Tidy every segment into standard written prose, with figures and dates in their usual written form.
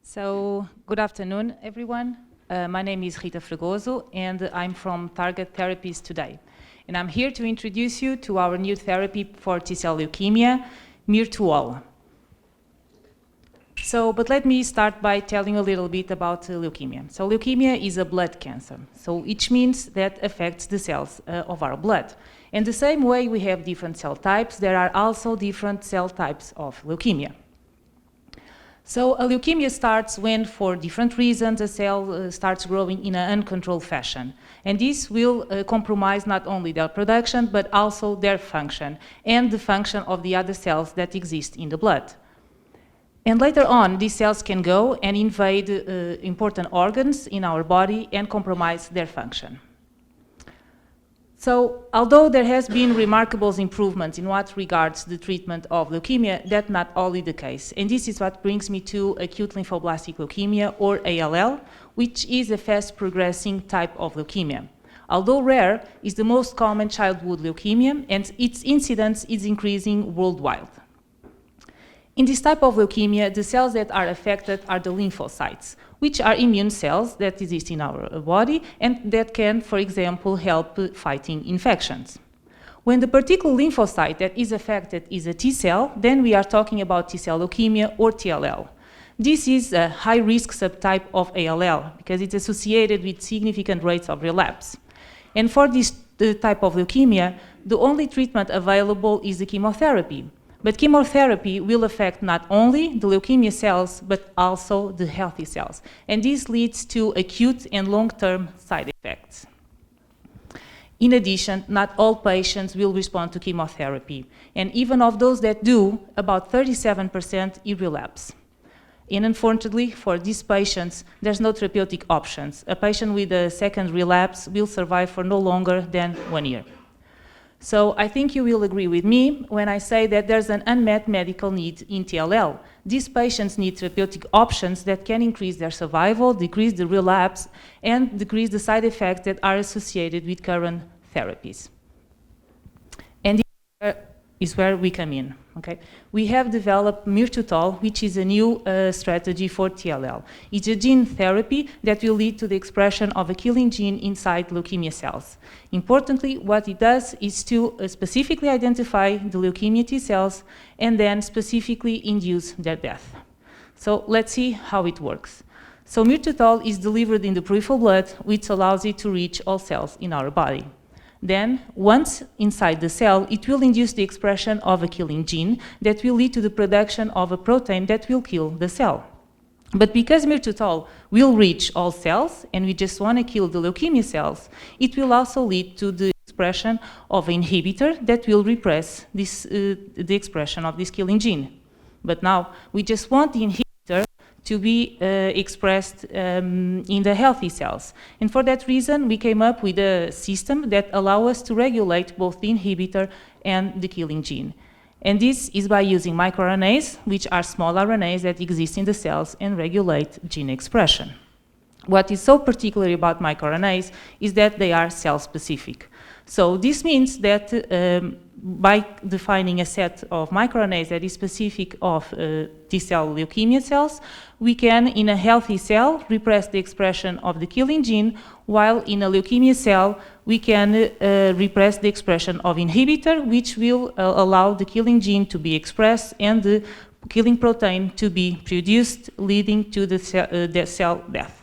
So, good afternoon, everyone. My name is Rita Fragoso, and I'm from Target Therapies today. And I'm here to introduce you to our new therapy for T-cell leukemia, MIR2ALL. But let me start by telling you a little bit about leukemia. So leukemia is a blood cancer, which means that affects the cells of our blood. And the same way we have different cell types, there are also different cell types of leukemia. So a leukemia starts when, for different reasons, a cell starts growing in an uncontrolled fashion. And this will compromise not only their production, but also their function and the function of the other cells that exist in the blood. And later on, these cells can go and invade important organs in our body and compromise their function. So, although there has been remarkable improvements in what regards the treatment of leukemia, that's not only the case. And this is what brings me to acute lymphoblastic leukemia, or ALL, which is a fast-progressing type of leukemia. Although rare, it's the most common childhood leukemia, and its incidence is increasing worldwide. In this type of leukemia, the cells that are affected are the lymphocytes, which are immune cells that exist in our body and that can, for example, help fighting infections. When the particular lymphocyte that is affected is a T cell, then we are talking about T-cell leukemia or TLL. This is a high-risk subtype of ALL because it's associated with significant rates of relapse. And for this type of leukemia, the only treatment available is the chemotherapy. But chemotherapy will affect not only the leukemia cells, but also the healthy cells. And this leads to acute and long-term side effects. In addition, not all patients will respond to chemotherapy. And even of those that do, about 37% relapse. And unfortunately, for these patients, there's no therapeutic options. A patient with a second relapse will survive for no longer than 1 year. So I think you will agree with me when I say that there's an unmet medical need in TLL. These patients need therapeutic options that can increase their survival, decrease the relapse, and decrease the side effects that are associated with current therapies. And this is where we come in. Okay? We have developed MIR2ALL, which is a new strategy for TLL. It's a gene therapy that will lead to the expression of a killing gene inside leukemia cells. Importantly, what it does is to specifically identify the leukemia T cells and then specifically induce their death. So let's see how it works. So MIR2ALL is delivered in the peripheral blood, which allows it to reach all cells in our body. Then, once inside the cell, it will induce the expression of a killing gene that will lead to the production of a protein that will kill the cell. But because MIR2ALL will reach all cells, and we just want to kill the leukemia cells, it will also lead to the expression of an inhibitor that will repress the expression of this killing gene. But now, we just want the inhibitor to be expressed in the healthy cells. And for that reason, we came up with a system that allows us to regulate both the inhibitor and the killing gene. And this is by using microRNAs, which are small RNAs that exist in the cells and regulate gene expression. What is so particular about microRNAs is that they are cell-specific. So this means that by defining a set of microRNAs that is specific of T-cell leukemia cells, we can, in a healthy cell, repress the expression of the killing gene, while in a leukemia cell, we can repress the expression of inhibitor, which will allow the killing gene to be expressed and the killing protein to be produced, leading to the cell death.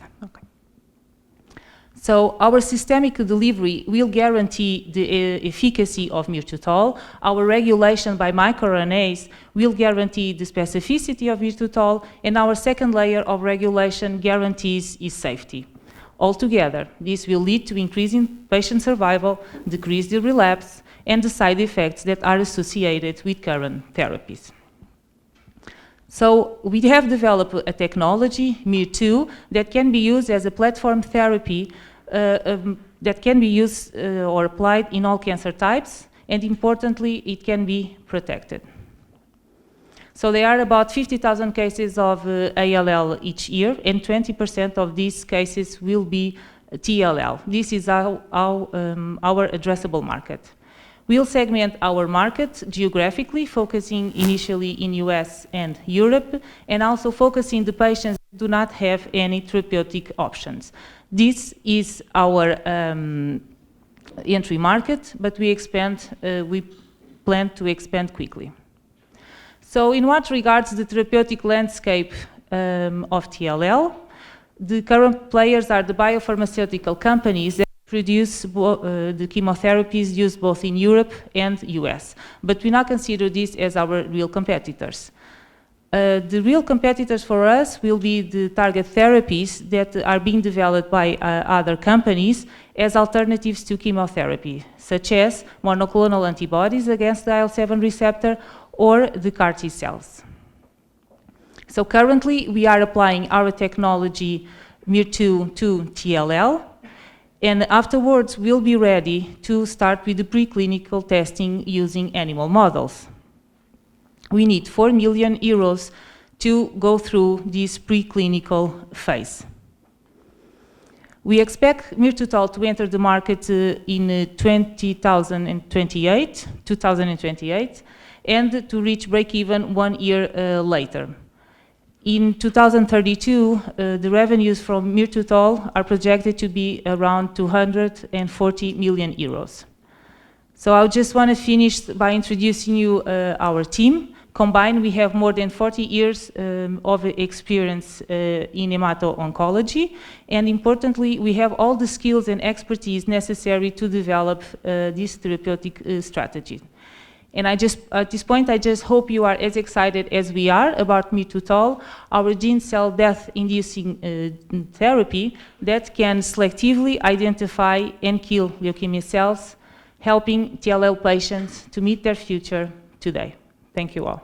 So our systemic delivery will guarantee the efficacy of MIR2ALL. Our regulation by microRNAs will guarantee the specificity of MIR2ALL, and our second layer of regulation guarantees its safety. Altogether, this will lead to increasing patient survival, decrease the relapse, and the side effects that are associated with current therapies. So we have developed a technology, MIR2, that can be used as a platform therapy that can be used or applied in all cancer types, and importantly, it can be protected. So there are about 50,000 cases of ALL each year, and 20% of these cases will be TLL. This is our addressable market. We'll segment our market geographically, focusing initially in US and Europe, and also focusing the patients do not have any therapeutic options. This is our entry market, but we plan to expand quickly. So in what regards the therapeutic landscape of TLL, the current players are the biopharmaceutical companies that produce the chemotherapies used both in Europe and US. But we not consider this as our real competitors. The real competitors for us will be the target therapies that are being developed by other companies as alternatives to chemotherapy, such as monoclonal antibodies against the IL-7 receptor or the CAR T cells. So currently, we are applying our technology MIR2 to TLL, and afterwards, we'll be ready to start with the preclinical testing using animal models. We need 4 million euros to go through this preclinical phase. We expect MIR2TOL to enter the market in 2028, and to reach break-even 1 year later. In 2032, the revenues from MIR2TOL are projected to be around 240 million euros. So I just want to finish by introducing you our team. Combined, we have more than 40 years of experience in hemato-oncology, and importantly, we have all the skills and expertise necessary to develop this therapeutic strategy. And at this point, I just hope you are as excited as we are about MIR2TOL, our gene cell death-inducing therapy that can selectively identify and kill leukemia cells, helping TLL patients to meet their future today. Thank you all.